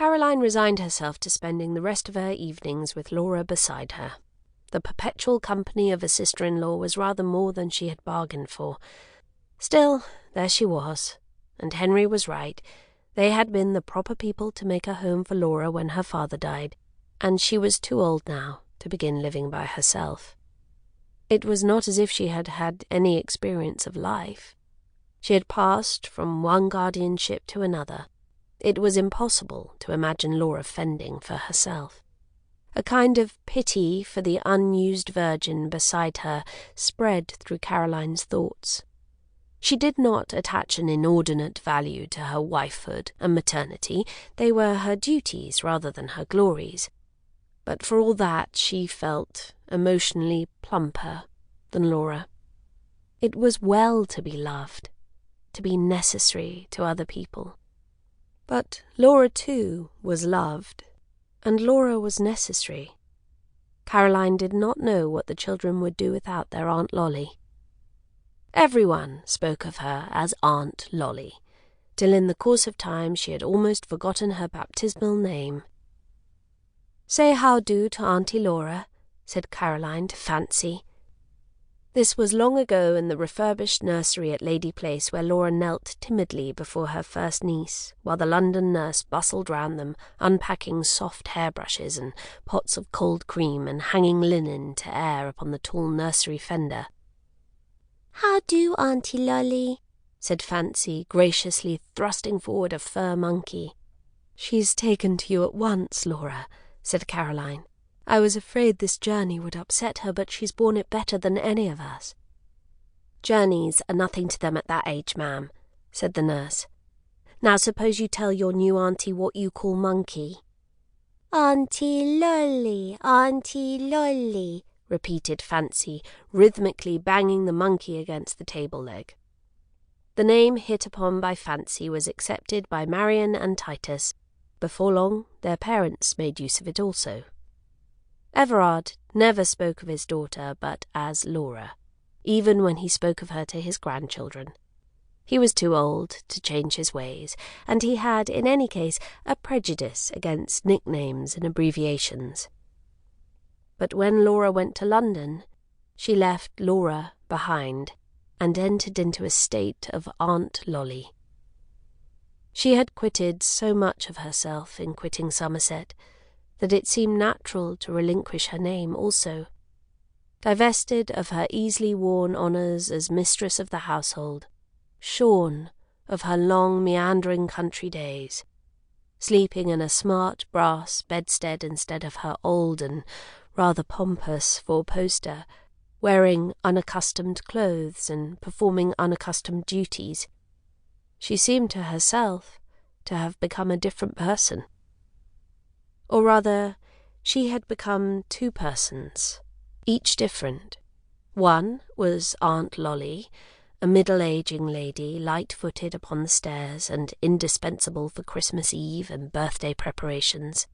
Caroline resigned herself to spending the rest of her evenings with Laura beside her. The perpetual company of a sister-in-law was rather more than she had bargained for. Still, there she was, and Henry was right. They had been the proper people to make a home for Laura when her father died, and she was too old now to begin living by herself. It was not as if she had had any experience of life. She had passed from one guardianship to another. It was impossible to imagine Laura fending for herself. A kind of pity for the unused virgin beside her spread through Caroline's thoughts. She did not attach an inordinate value to her wifehood and maternity. They were her duties rather than her glories. But for all that, she felt emotionally plumper than Laura. It was well to be loved, to be necessary to other people. But Laura, too, was loved, and Laura was necessary. Caroline did not know what the children would do without their Aunt Lolly. Everyone spoke of her as Aunt Lolly, till in the course of time she had almost forgotten her baptismal name. "Say how do to Auntie Laura," said Caroline to Fancy. This was long ago in the refurbished nursery at Lady Place, where Laura knelt timidly before her first niece, while the London nurse bustled round them, unpacking soft hairbrushes and pots of cold cream and hanging linen to air upon the tall nursery fender. "How do, Auntie Lolly?" said Fancy, graciously thrusting forward a fur monkey. "She's taken to you at once, Laura," said Caroline. "I was afraid this journey would upset her, but she's borne it better than any of us." "Journeys are nothing to them at that age, ma'am," said the nurse. "Now suppose you tell your new auntie what you call monkey." "Auntie Lolly, Auntie Lolly," repeated Fancy, rhythmically banging the monkey against the table leg. The name hit upon by Fancy was accepted by Marian and Titus. Before long, their parents made use of it also. Everard never spoke of his daughter but as Laura, even when he spoke of her to his grandchildren. He was too old to change his ways, and he had, in any case, a prejudice against nicknames and abbreviations. But when Laura went to London, she left Laura behind and entered into a state of Aunt Lolly. She had quitted so much of herself in quitting Somerset that it seemed natural to relinquish her name also. Divested of her easily worn honours as mistress of the household, shorn of her long meandering country days, sleeping in a smart brass bedstead instead of her old and rather pompous four-poster, wearing unaccustomed clothes and performing unaccustomed duties, she seemed to herself to have become a different person. Or rather, she had become two persons, each different. One was Aunt Lolly, a middle-aging lady, light-footed upon the stairs and indispensable for Christmas Eve and birthday preparations.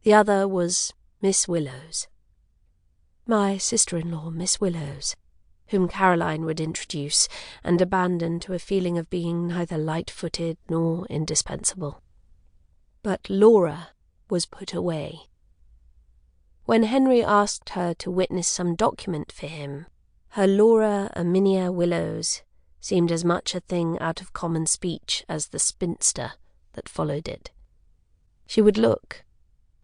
The other was Miss Willowes. My sister-in-law, Miss Willowes, whom Caroline would introduce and abandon to a feeling of being neither light-footed nor indispensable. But Laura was put away. When Henry asked her to witness some document for him, her Laura Erminia Willowes seemed as much a thing out of common speech as the spinster that followed it. She would look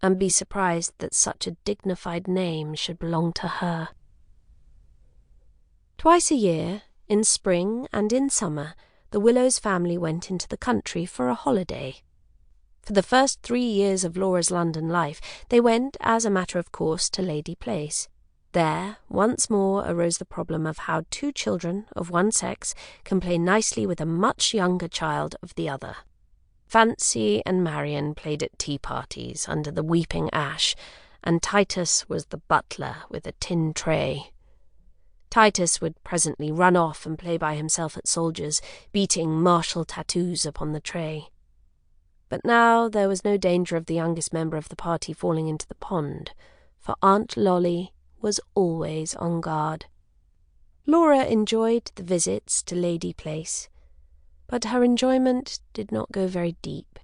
and be surprised that such a dignified name should belong to her. Twice a year, in spring and in summer, the Willowes family went into the country for a holiday. For the first 3 years of Laura's London life, they went, as a matter of course, to Lady Place. There, once more arose the problem of how two children of one sex can play nicely with a much younger child of the other. Fancy and Marian played at tea-parties under the weeping ash, and Titus was the butler with a tin tray. Titus would presently run off and play by himself at soldiers, beating martial tattoos upon the tray. But now there was no danger of the youngest member of the party falling into the pond, for Aunt Lolly was always on guard. Laura enjoyed the visits to Lady Place, but her enjoyment did not go very deep.